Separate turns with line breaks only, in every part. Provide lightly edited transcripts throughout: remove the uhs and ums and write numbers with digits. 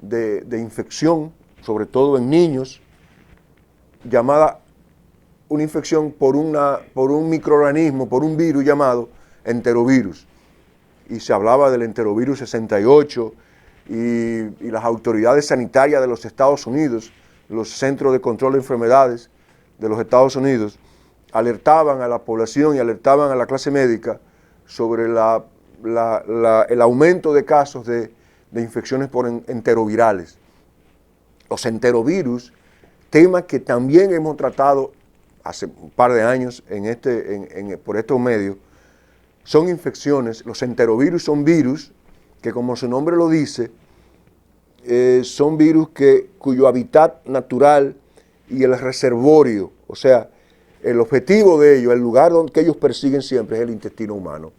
de infección, sobre todo en niños, llamada una infección por un microorganismo, por un virus llamado enterovirus. Y se hablaba del enterovirus 68 y las autoridades sanitarias de los Estados Unidos, los Centros de Control de Enfermedades de los Estados Unidos, alertaban a la población y alertaban a la clase médica sobre el aumento de casos de infecciones por enterovirales. Los enterovirus, tema que también hemos tratado hace un par de años por estos medios, son infecciones. Los enterovirus son virus que, como su nombre lo dice, son virus cuyo hábitat natural y el reservorio, o sea, el objetivo de ellos, el lugar que ellos persiguen siempre es el intestino humano.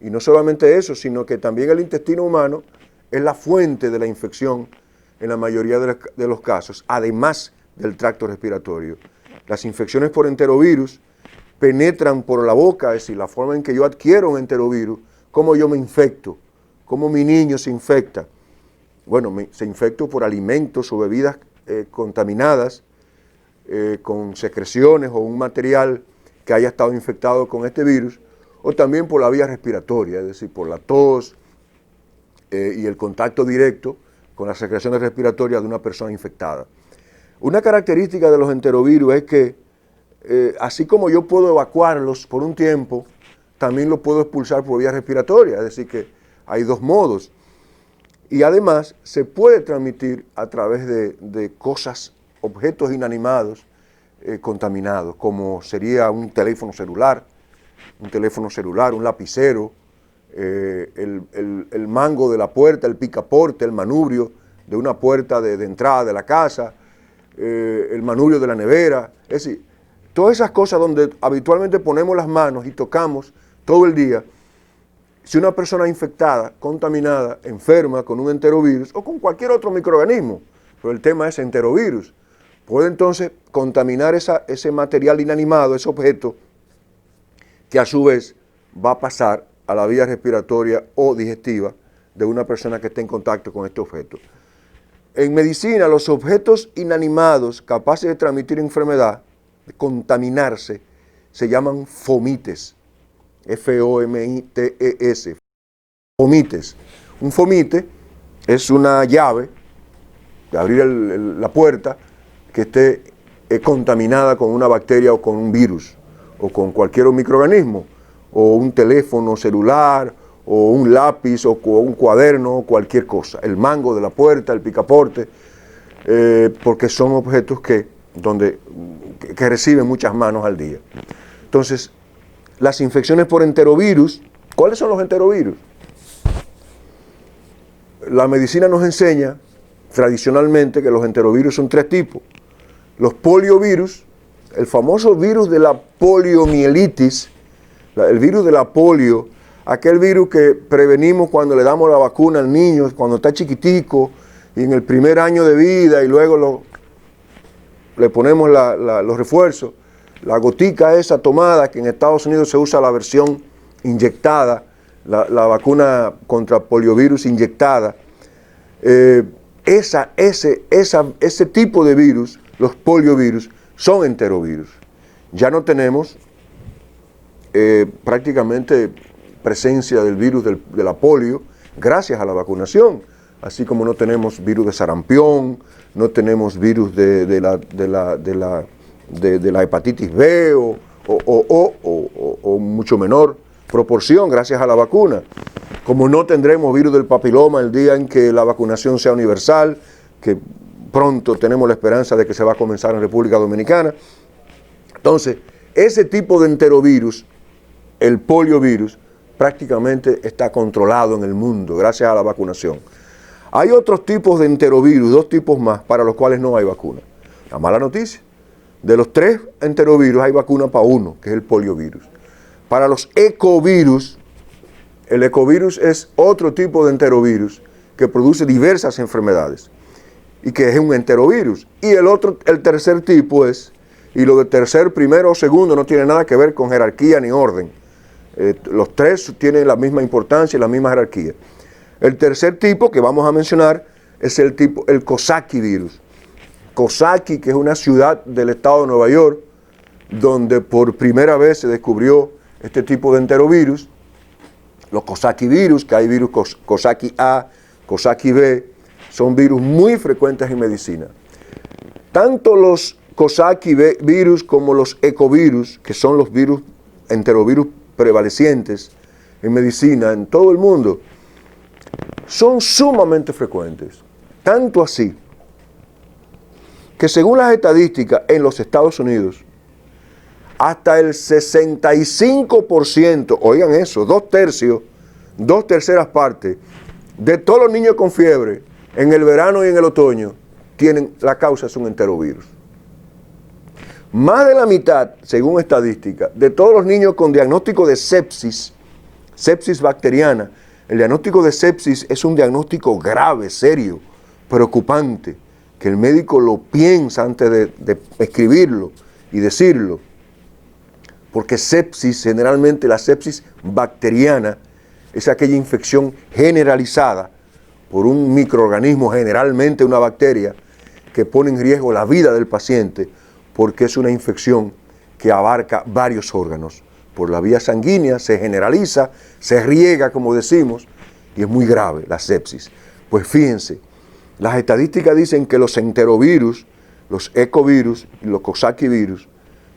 Y no solamente eso, sino que también el intestino humano es la fuente de la infección en la mayoría de los casos, además del tracto respiratorio. Las infecciones por enterovirus penetran por la boca, es decir, la forma en que yo adquiero un enterovirus, cómo yo me infecto, cómo mi niño se infecta. Bueno, se infecta por alimentos o bebidas contaminadas, con secreciones o un material que haya estado infectado con este virus, o también por la vía respiratoria, es decir, por la tos y el contacto directo con las secreciones respiratorias de una persona infectada. Una característica de los enterovirus es que, así como yo puedo evacuarlos por un tiempo, también los puedo expulsar por vía respiratoria, es decir, que hay dos modos. Y además se puede transmitir a través de cosas, objetos inanimados contaminados, como sería un teléfono celular, un lapicero, el mango de la puerta, el picaporte, el manubrio de una puerta de entrada de la casa, el manubrio de la nevera, es decir, todas esas cosas donde habitualmente ponemos las manos y tocamos todo el día. Si una persona infectada, contaminada, enferma con un enterovirus o con cualquier otro microorganismo, pero el tema es enterovirus, puede entonces contaminar ese material inanimado, ese objeto, que a su vez va a pasar a la vía respiratoria o digestiva de una persona que esté en contacto con este objeto. En medicina, los objetos inanimados capaces de transmitir enfermedad, de contaminarse, se llaman fomites. F-O-M-I-T-E-S. Fomites. Un fomite es una llave de abrir la puerta que esté contaminada con una bacteria o con un virus o con cualquier microorganismo, o un teléfono celular o un lápiz o un cuaderno o cualquier cosa, el mango de la puerta, el picaporte, porque son objetos que reciben muchas manos al día. Entonces, las infecciones por enterovirus, ¿cuáles son los enterovirus? La medicina nos enseña tradicionalmente que los enterovirus son tres tipos. Los poliovirus, el famoso virus de la poliomielitis, el virus de la polio, aquel virus que prevenimos cuando le damos la vacuna al niño, cuando está chiquitico, y en el primer año de vida, y luego le ponemos los refuerzos, la gotica esa tomada, que en Estados Unidos se usa la versión inyectada, la vacuna contra poliovirus inyectada, ese tipo de virus, los poliovirus, son enterovirus. Ya no tenemos prácticamente presencia del virus de la polio gracias a la vacunación, así como no tenemos virus de sarampión, no tenemos virus de la hepatitis B o mucho menor proporción gracias a la vacuna. Como no tendremos virus del papiloma el día en que la vacunación sea universal, que pronto tenemos la esperanza de que se va a comenzar en República Dominicana. Entonces, ese tipo de enterovirus, el poliovirus, prácticamente está controlado en el mundo gracias a la vacunación. Hay otros tipos de enterovirus, dos tipos más, para los cuales no hay vacuna. La mala noticia, de los 3 enterovirus hay vacuna para uno, que es el poliovirus. Para los ecovirus, el ecovirus es otro tipo de enterovirus que produce diversas enfermedades y que es un enterovirus. Y el tercer tipo es, y lo de tercer, primero o segundo no tiene nada que ver con jerarquía ni orden. Los 3 tienen la misma importancia y la misma jerarquía. El tercer tipo que vamos a mencionar es el Coxsackie virus. Coxsackie, que es una ciudad del estado de Nueva York, donde por primera vez se descubrió este tipo de enterovirus. Los Coxsackie virus, que hay virus Coxsackie A, Coxsackie B, son virus muy frecuentes en medicina. Tanto los Coxsackie virus como los ecovirus, que son los virus enterovirus prevalecientes en medicina en todo el mundo, son sumamente frecuentes. Tanto así que según las estadísticas en los Estados Unidos, hasta el 65%, oigan eso, 2/3, 2/3 partes de todos los niños con fiebre en el verano y en el otoño, la causa es un enterovirus. Más de la mitad, según estadística, de todos los niños con diagnóstico de sepsis bacteriana, el diagnóstico de sepsis es un diagnóstico grave, serio, preocupante, que el médico lo piensa antes de escribirlo y decirlo, porque sepsis, generalmente la sepsis bacteriana, es aquella infección generalizada por un microorganismo, generalmente una bacteria, que pone en riesgo la vida del paciente, porque es una infección que abarca varios órganos. Por la vía sanguínea se generaliza, se riega, como decimos, y es muy grave la sepsis. Pues fíjense, las estadísticas dicen que los enterovirus, los ecovirus y los Coxsackie virus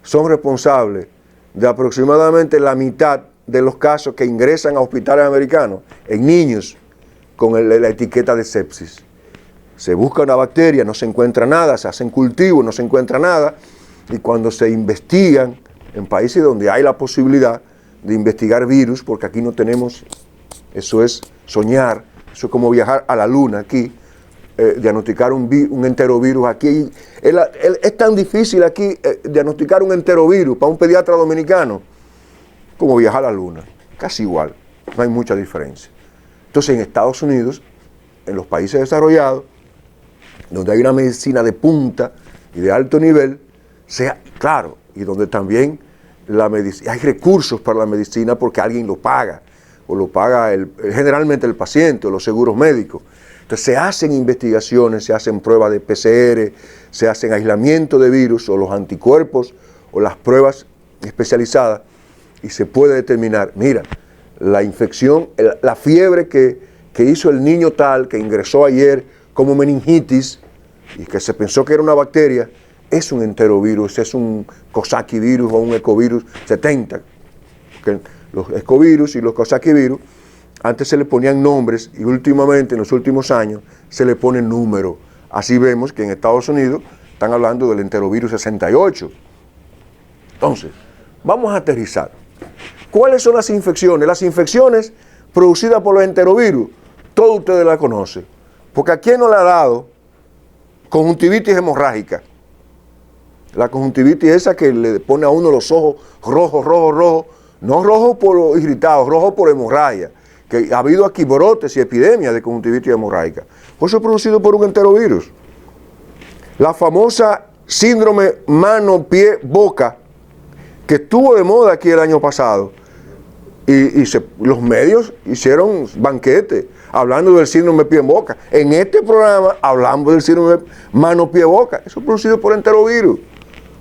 son responsables de aproximadamente la mitad de los casos que ingresan a hospitales americanos en niños con la etiqueta de sepsis. Se busca una bacteria, no se encuentra nada, se hacen cultivos, no se encuentra nada, y cuando se investigan en países donde hay la posibilidad de investigar virus, porque aquí no tenemos, eso es soñar, eso es como viajar a la luna aquí, diagnosticar un enterovirus aquí. Es tan difícil aquí diagnosticar un enterovirus para un pediatra dominicano como viajar a la luna, casi igual, no hay mucha diferencia. Entonces en Estados Unidos, en los países desarrollados, donde hay una medicina de punta y de alto nivel, claro, y donde también hay recursos para la medicina porque alguien lo paga, o lo paga generalmente el paciente o los seguros médicos. Entonces se hacen investigaciones, se hacen pruebas de PCR, se hacen aislamiento de virus o los anticuerpos o las pruebas especializadas y se puede determinar, mira, la infección, la fiebre que hizo el niño tal, que ingresó ayer como meningitis y que se pensó que era una bacteria, es un enterovirus, es un Coxsackie virus o un ecovirus 70. Que los ecovirus y los Coxsackie virus antes se le ponían nombres y últimamente, en los últimos años, se le pone número. Así vemos que en Estados Unidos están hablando del enterovirus 68. Entonces, vamos a aterrizar. ¿Cuáles son las infecciones? Las infecciones producidas por los enterovirus, todos ustedes la conocen. Porque ¿a quién no le ha dado conjuntivitis hemorrágica? La conjuntivitis esa que le pone a uno los ojos rojos, no rojos por irritados, rojos por hemorragia, que ha habido aquí brotes y epidemias de conjuntivitis hemorrágica. Eso es producido por un enterovirus. La famosa síndrome mano-pie-boca, que estuvo de moda aquí el año pasado, y los medios hicieron banquete hablando del síndrome pie-boca. En este programa hablamos del síndrome mano-pie-boca. Eso es producido por enterovirus.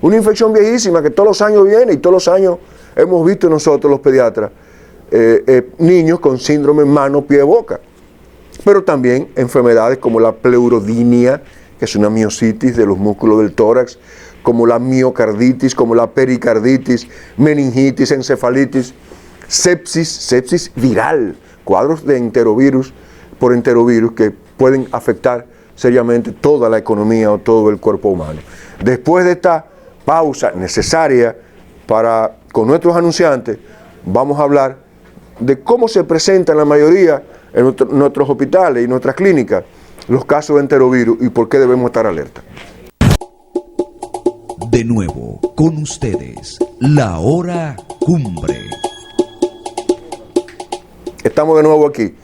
Una infección viejísima que todos los años viene y todos los años hemos visto nosotros los pediatras niños con síndrome mano-pie-boca. Pero también enfermedades como la pleurodinia, que es una miositis de los músculos del tórax, como la miocarditis, como la pericarditis, meningitis, encefalitis, sepsis viral, cuadros de enterovirus por enterovirus que pueden afectar seriamente toda la economía o todo el cuerpo humano. Después de esta pausa necesaria con nuestros anunciantes, vamos a hablar de cómo se presentan la mayoría en nuestros hospitales y nuestras clínicas los casos de enterovirus y por qué debemos estar alerta.
De nuevo, con ustedes, la hora cumbre.
Estamos de nuevo aquí.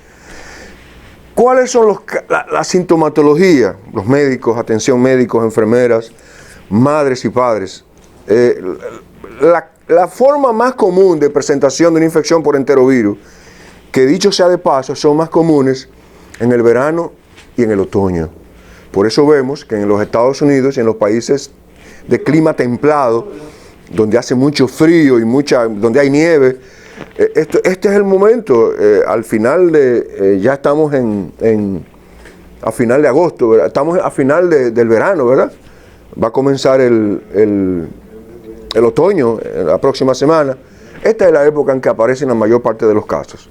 ¿Cuáles son la sintomatología? Los médicos, atención médicos, enfermeras, madres y padres. La forma más común de presentación de una infección por enterovirus, que dicho sea de paso, son más comunes en el verano y en el otoño. Por eso vemos que en los Estados Unidos y en los países de clima templado, donde hace mucho frío y donde hay nieve, este es el momento, al final ya estamos a final de agosto, ¿verdad? Estamos a final del verano, ¿verdad? Va a comenzar el otoño, la próxima semana. Esta es la época en que aparecen la mayor parte de los casos.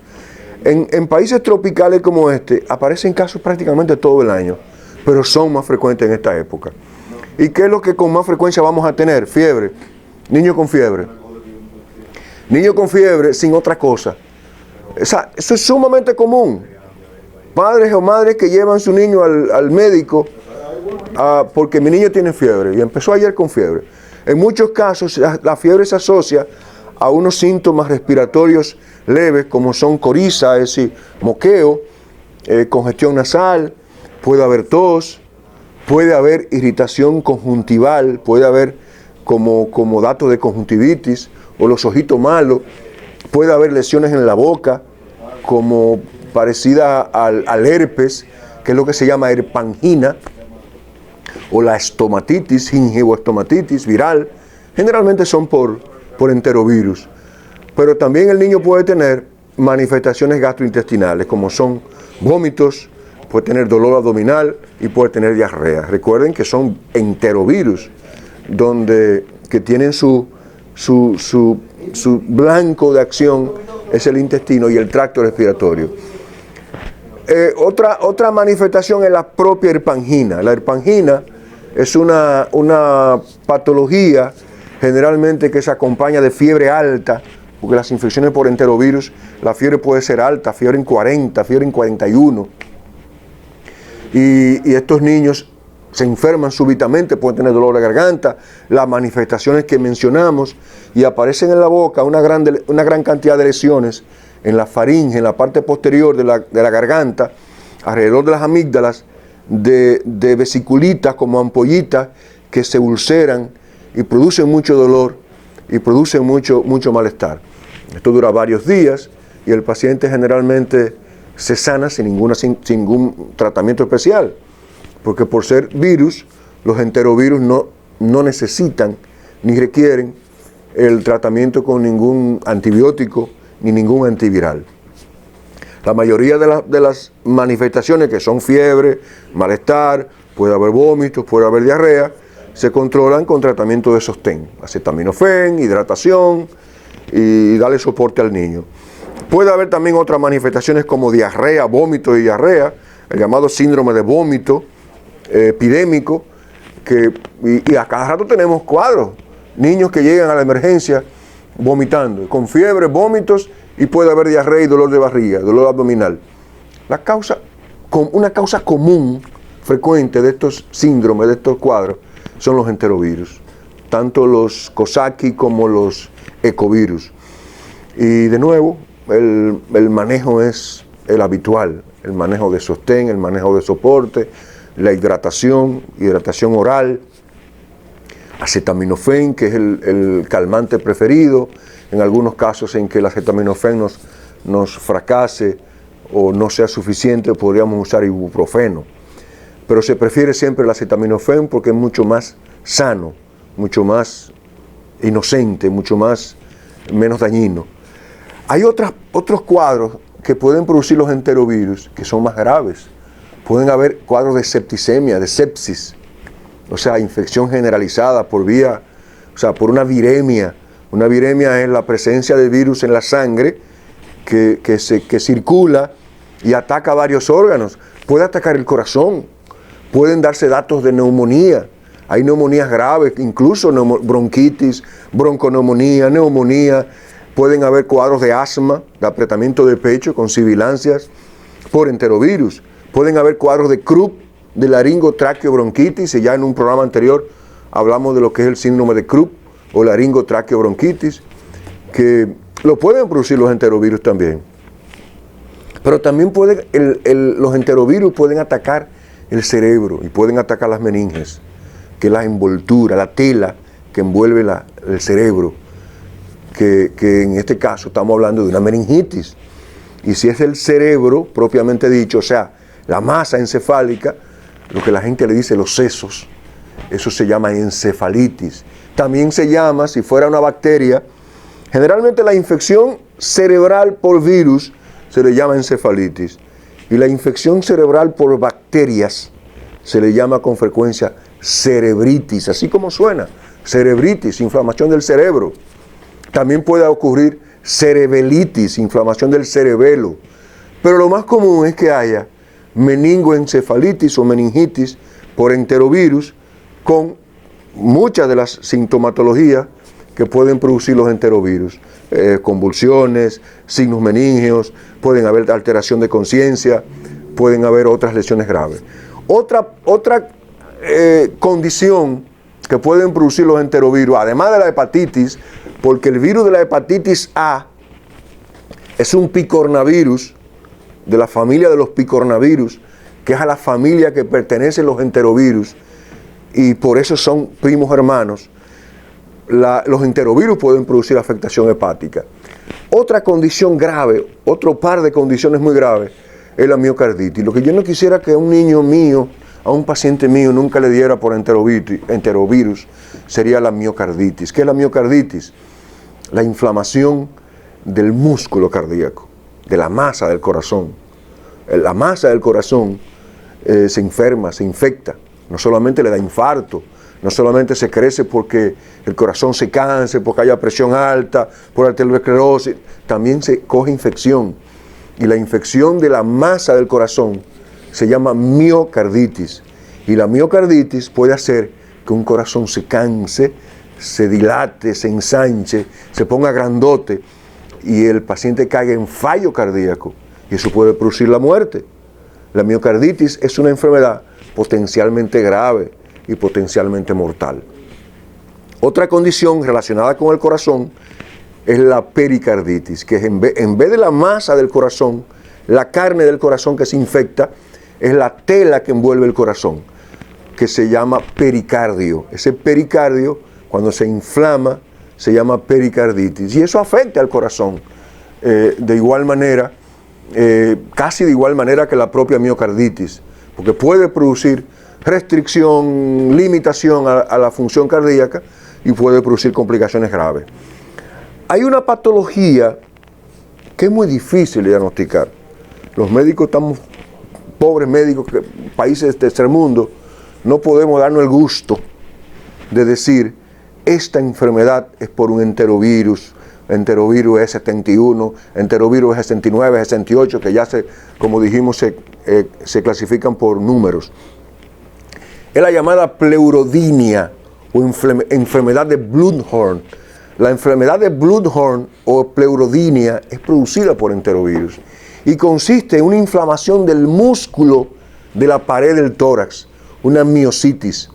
En países tropicales como este, aparecen casos prácticamente todo el año, pero son más frecuentes en esta época. ¿Y qué es lo que con más frecuencia vamos a tener? Fiebre. Niño con fiebre. Niño con fiebre sin otra cosa. Eso es sumamente común. Padres o madres que llevan a su niño al médico porque mi niño tiene fiebre y empezó ayer con fiebre. En muchos casos la fiebre se asocia a unos síntomas respiratorios leves como son coriza, es decir, moqueo, congestión nasal, puede haber tos, puede haber irritación conjuntival, puede haber como datos de conjuntivitis o los ojitos malos, puede haber lesiones en la boca como parecida al herpes, que es lo que se llama herpangina, o la estomatitis, gingivoestomatitis viral, generalmente son por enterovirus. Pero también el niño puede tener manifestaciones gastrointestinales, como son vómitos, puede tener dolor abdominal y puede tener diarrea. Recuerden que son enterovirus, que tienen su blanco de acción es el intestino y el tracto respiratorio. Otra manifestación es la propia herpangina. La herpangina es una patología generalmente que se acompaña de fiebre alta, porque las infecciones por enterovirus, la fiebre puede ser alta, fiebre en 40, fiebre en 41. Y estos niños se enferman súbitamente, pueden tener dolor de garganta, las manifestaciones que mencionamos, y aparecen en la boca una gran cantidad de lesiones en la faringe, en la parte posterior de la garganta, alrededor de las amígdalas, de vesiculitas como ampollitas que se ulceran y producen mucho dolor y producen mucho malestar. Esto dura varios días y el paciente generalmente se sana sin ningún tratamiento especial, porque por ser virus, los enterovirus no necesitan ni requieren el tratamiento con ningún antibiótico ni ningún antiviral. La mayoría de las manifestaciones, que son fiebre, malestar, puede haber vómitos, puede haber diarrea, se controlan con tratamiento de sostén, acetaminofén, hidratación y darle soporte al niño. Puede haber también otras manifestaciones como diarrea, vómito y diarrea, el llamado síndrome de vómito epidémico, y a cada rato tenemos cuadros, niños que llegan a la emergencia vomitando, con fiebre, vómitos, y puede haber diarrea y dolor de barriga, dolor abdominal. Una causa común, frecuente de estos síndromes, de estos cuadros, son los enterovirus, tanto los Coxsackie como los ecovirus. Y de nuevo, el manejo es el habitual, el manejo de sostén, el manejo de soporte, la hidratación oral, acetaminofén, que es el calmante preferido, en algunos casos en que el acetaminofén nos fracase o no sea suficiente, podríamos usar ibuprofeno. Pero se prefiere siempre el acetaminofén porque es mucho más sano, mucho más inocente, menos dañino. Hay otros cuadros que pueden producir los enterovirus que son más graves. Pueden haber cuadros de septicemia, de sepsis, o sea, infección generalizada por una viremia. Una viremia es la presencia de virus en la sangre que circula y ataca varios órganos. Puede atacar el corazón, pueden darse datos de neumonía. Hay neumonías graves, incluso bronquitis, bronconeumonía, neumonía. Pueden haber cuadros de asma, de apretamiento de pecho con sibilancias por enterovirus. Pueden haber cuadros de Krupp, de laringotraqueobronquitis, y ya en un programa anterior hablamos de lo que es el síndrome de Krupp o laringotraqueobronquitis, que lo pueden producir los enterovirus también. Pero también los enterovirus pueden atacar el cerebro y pueden atacar las meninges, que es la envoltura, la tela que envuelve el cerebro, que en este caso estamos hablando de una meningitis. Y si es el cerebro propiamente dicho, o sea, la masa encefálica, lo que la gente le dice los sesos, eso se llama encefalitis. También se llama, si fuera una bacteria, generalmente la infección cerebral por virus se le llama encefalitis. Y la infección cerebral por bacterias se le llama con frecuencia cerebritis, así como suena, cerebritis, inflamación del cerebro. También puede ocurrir cerebelitis, inflamación del cerebelo. Pero lo más común es que haya meningoencefalitis o meningitis por enterovirus con muchas de las sintomatologías que pueden producir los enterovirus. Convulsiones, signos meningeos, pueden haber alteración de conciencia, pueden haber otras lesiones graves. Otra condición que pueden producir los enterovirus, además de la hepatitis, porque el virus de la hepatitis A es un picornavirus de la familia de los picornavirus, que es a la familia que pertenecen los enterovirus, y por eso son primos hermanos. Los enterovirus pueden producir afectación hepática. Otra condición grave, otro par de condiciones muy graves, es la miocarditis. Lo que yo no quisiera que a un niño mío, a un paciente mío, nunca le diera por enterovirus, sería la miocarditis. ¿Qué es la miocarditis? La inflamación del músculo cardíaco, de la masa del corazón. La masa del corazón se enferma, se infecta. No solamente le da infarto, no solamente se crece porque el corazón se canse, porque haya presión alta, por arteriosclerosis, también se coge infección. Y la infección de la masa del corazón se llama miocarditis. Y la miocarditis puede hacer que un corazón se canse, se dilate, se ensanche, se ponga grandote y el paciente caiga en fallo cardíaco. Y eso puede producir la muerte. La miocarditis es una enfermedad potencialmente grave y potencialmente mortal. Otra condición relacionada con el corazón es la pericarditis, que en vez de la masa del corazón, la carne del corazón que se infecta, es la tela que envuelve el corazón, que se llama pericardio. Ese pericardio, cuando se inflama, se llama pericarditis. Y eso afecta al corazón de igual manera, casi de igual manera que la propia miocarditis, porque puede producir restricción, limitación a la función cardíaca y puede producir complicaciones graves. Hay una patología que es muy difícil de diagnosticar. Los médicos, estamos pobres médicos, países del tercer mundo, no podemos darnos el gusto de decir, esta enfermedad es por un enterovirus es 71, enterovirus es 69, es 68, que ya como dijimos, se clasifican por números. Es la llamada pleurodinia o enfermedad de Bloodhorn. La enfermedad de Bloodhorn o pleurodinia es producida por enterovirus y consiste en una inflamación del músculo de la pared del tórax, una miositis.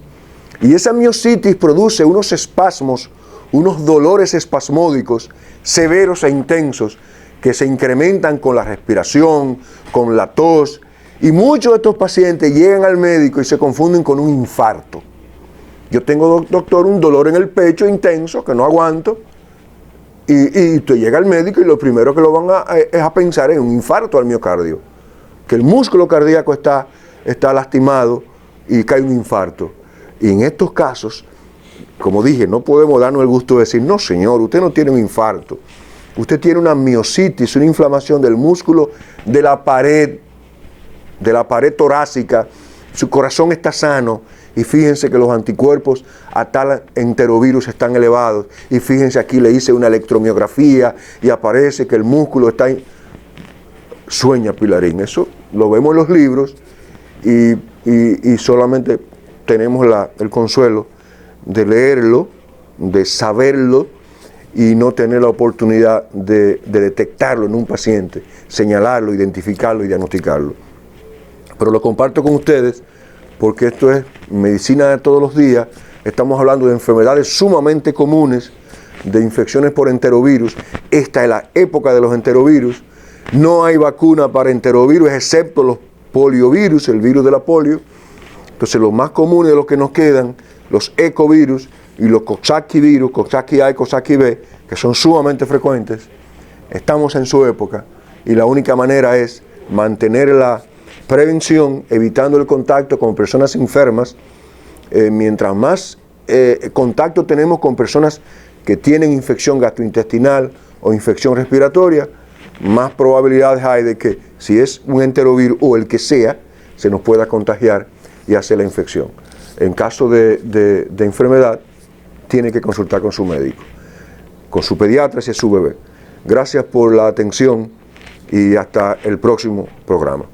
Y esa miositis produce unos espasmos, unos dolores espasmódicos severos e intensos que se incrementan con la respiración, con la tos, y muchos de estos pacientes llegan al médico y se confunden con un infarto. Yo tengo, doctor, un dolor en el pecho intenso que no aguanto, y usted llega al médico y lo primero que lo van es a pensar en un infarto al miocardio, que el músculo cardíaco está lastimado y cae un infarto. Y en estos casos, como dije, no podemos darnos el gusto de decir, no señor, usted no tiene un infarto, usted tiene una miositis, una inflamación del músculo de la pared torácica, su corazón está sano, y fíjense que los anticuerpos a tal enterovirus están elevados, y fíjense aquí le hice una electromiografía y aparece que el músculo está sueña Pilarín. Eso lo vemos en los libros y solamente tenemos el consuelo de leerlo, de saberlo y no tener la oportunidad de detectarlo en un paciente, señalarlo, identificarlo y diagnosticarlo. Pero lo comparto con ustedes porque esto es medicina de todos los días. Estamos hablando de enfermedades sumamente comunes, de infecciones por enterovirus. Esta es la época de los enterovirus. No hay vacuna para enterovirus excepto los poliovirus, el virus de la polio. Entonces los más comunes de los que nos quedan, los ecovirus y los Coxsackie virus, Coxsackie A y Coxsackie B, que son sumamente frecuentes. Estamos en su época y la única manera es mantener prevención, evitando el contacto con personas enfermas. Mientras más contacto tenemos con personas que tienen infección gastrointestinal o infección respiratoria, más probabilidades hay de que, si es un enterovirus o el que sea, se nos pueda contagiar y hacer la infección. En caso de enfermedad, tiene que consultar con su médico, con su pediatra si es su bebé. Gracias por la atención y hasta el próximo programa.